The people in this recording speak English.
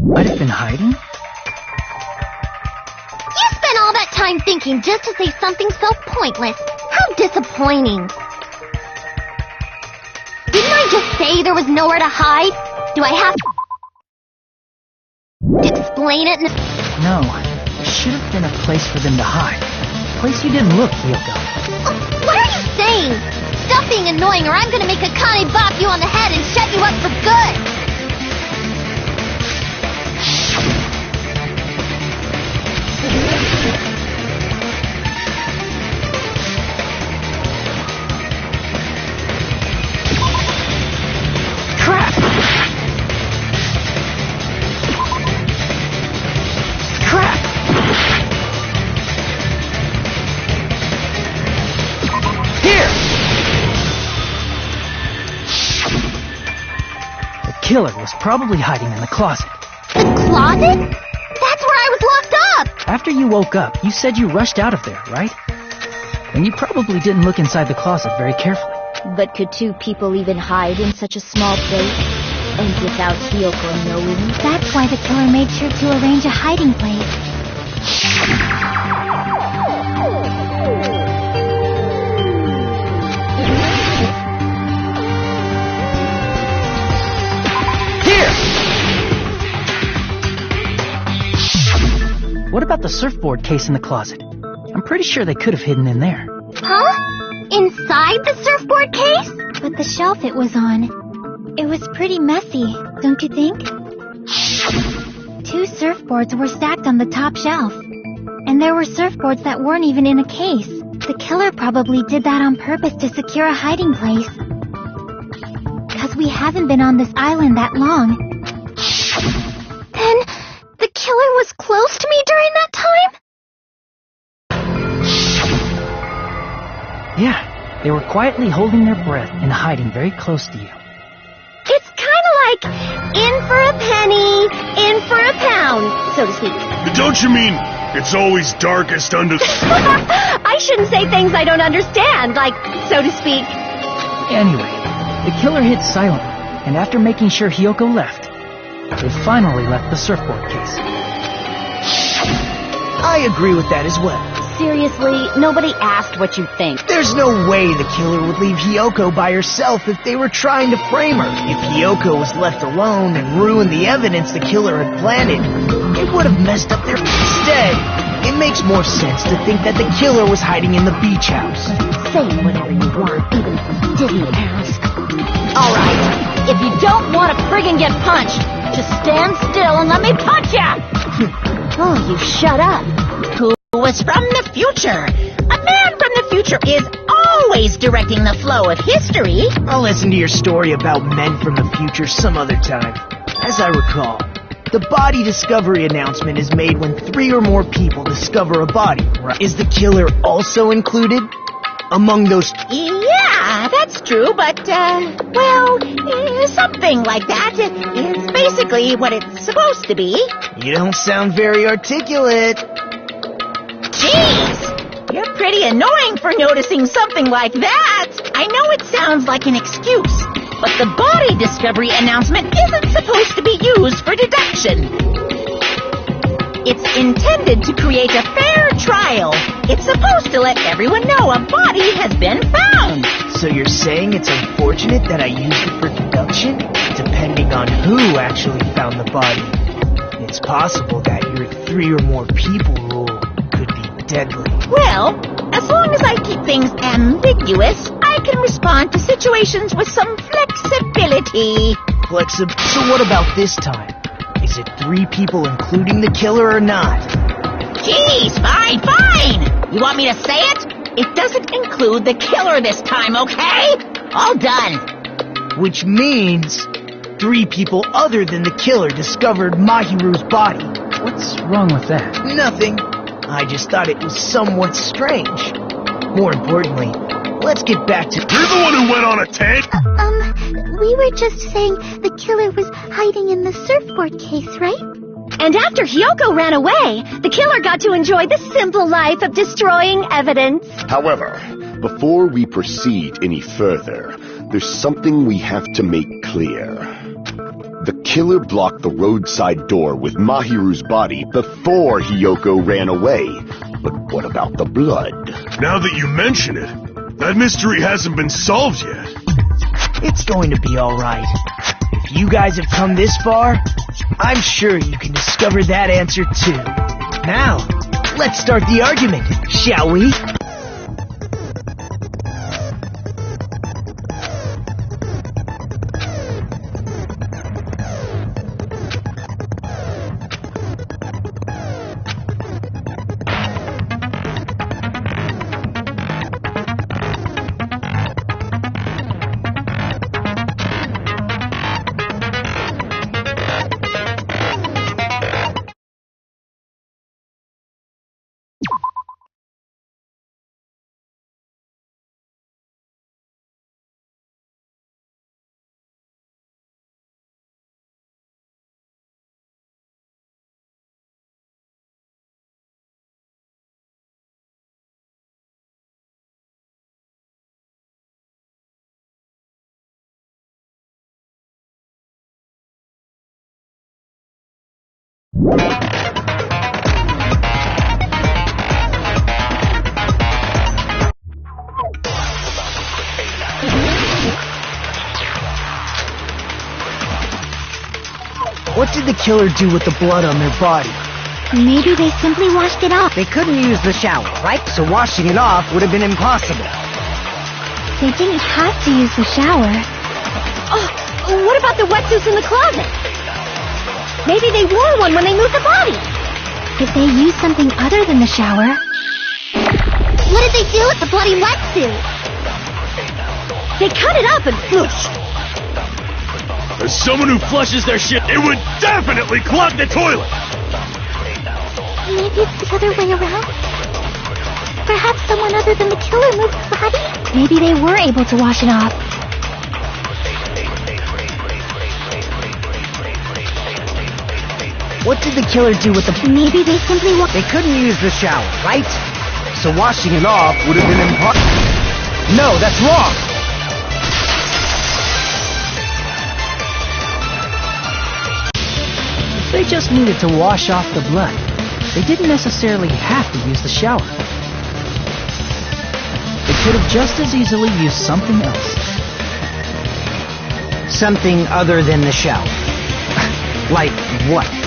Might have been hiding? You spent all that time thinking just to say something so pointless. How disappointing. Didn't I just say there was nowhere to hide? Do I have to explain it? No, there should have been a place for them to hide. A place you didn't look, Hiyoko. Oh, what are you saying? Stop being annoying or I'm gonna make Akane bop you on the head and shut you up for good! Crap! Crap! Here! The killer was probably hiding in the closet. The closet? That's where I was locked up! After you woke up, you said you rushed out of there, right? And you probably didn't look inside the closet very carefully. But could two people even hide in such a small place? And without Hiyoko knowing? That's why the killer made sure to arrange a hiding place. Here! What about the surfboard case in the closet? I'm pretty sure they could have hidden in there. Huh? Inside the surfboard case? But the shelf it was on, it was pretty messy, don't you think? 2 surfboards were stacked on the top shelf. And there were surfboards that weren't even in a case. The killer probably did that on purpose to secure a hiding place. 'Cause we haven't been on this island that long. Then, the killer was close to me during that time? Yeah, they were quietly holding their breath and hiding very close to you. It's kind of like in for a penny, in for a pound, so to speak. Don't you mean it's always darkest under the... I shouldn't say things I don't understand, like, so to speak. Anyway, the killer hid silently, and after making sure Hiyoko left, they finally left the surfboard case. I agree with that as well. Seriously, nobody asked what you think. There's no way the killer would leave Hiyoko by herself if they were trying to frame her. If Hiyoko was left alone and ruined the evidence the killer had planted, it would have messed up their... Instead, it makes more sense to think that the killer was hiding in the beach house. Say whatever you want, even if you didn't ask. Alright, if you don't want to friggin' get punched, just stand still and let me punch ya! Oh, you shut up. Who was from the future? A man from the future is always directing the flow of history. I'll listen to your story about men from the future some other time. As I recall, the body discovery announcement is made when 3 or more people discover a body, right? Is the killer also included among those? Yeah, that's true, but, something like that is basically what it's supposed to be. You don't sound very articulate. Jeez! You're pretty annoying for noticing something like that! I know it sounds like an excuse, but the body discovery announcement isn't supposed to be used for deduction. It's intended to create a fair trial. It's supposed to let everyone know a body has been found. So you're saying it's unfortunate that I used it for deduction? Depending on who actually found the body, it's possible that your 3 or more people rule could be deadly. Well, as long as I keep things ambiguous, I can respond to situations with some flexibility. So what about this time? Is it 3 people including the killer or not? Jeez, fine! You want me to say it? It doesn't include the killer this time, okay? All done. Which means 3 people other than the killer discovered Mahiru's body. What's wrong with that? Nothing. I just thought it was somewhat strange. More importantly, let's get back to... You're the one who went on a tangent? We were just saying the killer was hiding in the surfboard case, right? And after Hiyoko ran away, the killer got to enjoy the simple life of destroying evidence. However, before we proceed any further, there's something we have to make clear. The killer blocked the roadside door with Mahiru's body before Hiyoko ran away. But what about the blood? Now that you mention it, that mystery hasn't been solved yet. It's going to be alright. If you guys have come this far, I'm sure you can discover that answer too. Now, let's start the argument, shall we? What did the killer do with the blood on their body? Maybe they simply washed it off. They couldn't use the shower, right? So washing it off would have been impossible. They didn't have to use the shower. Oh, what about the wetsuits in the closet? Maybe they wore one when they moved the body. Did they use something other than the shower? What did they do with the bloody wetsuit? They cut it up and flooshed. As someone who flushes their shit, it would definitely clog the toilet! Maybe it's the other way around? Perhaps someone other than the killer moved the body? Maybe they were able to wash it off. What did the killer do with the... Maybe they simply They couldn't use the shower, right? So washing it off would have been impossible. No, that's wrong! They just needed to wash off the blood. They didn't necessarily have to use the shower. They could have just as easily used something else. Something other than the shower. Like what?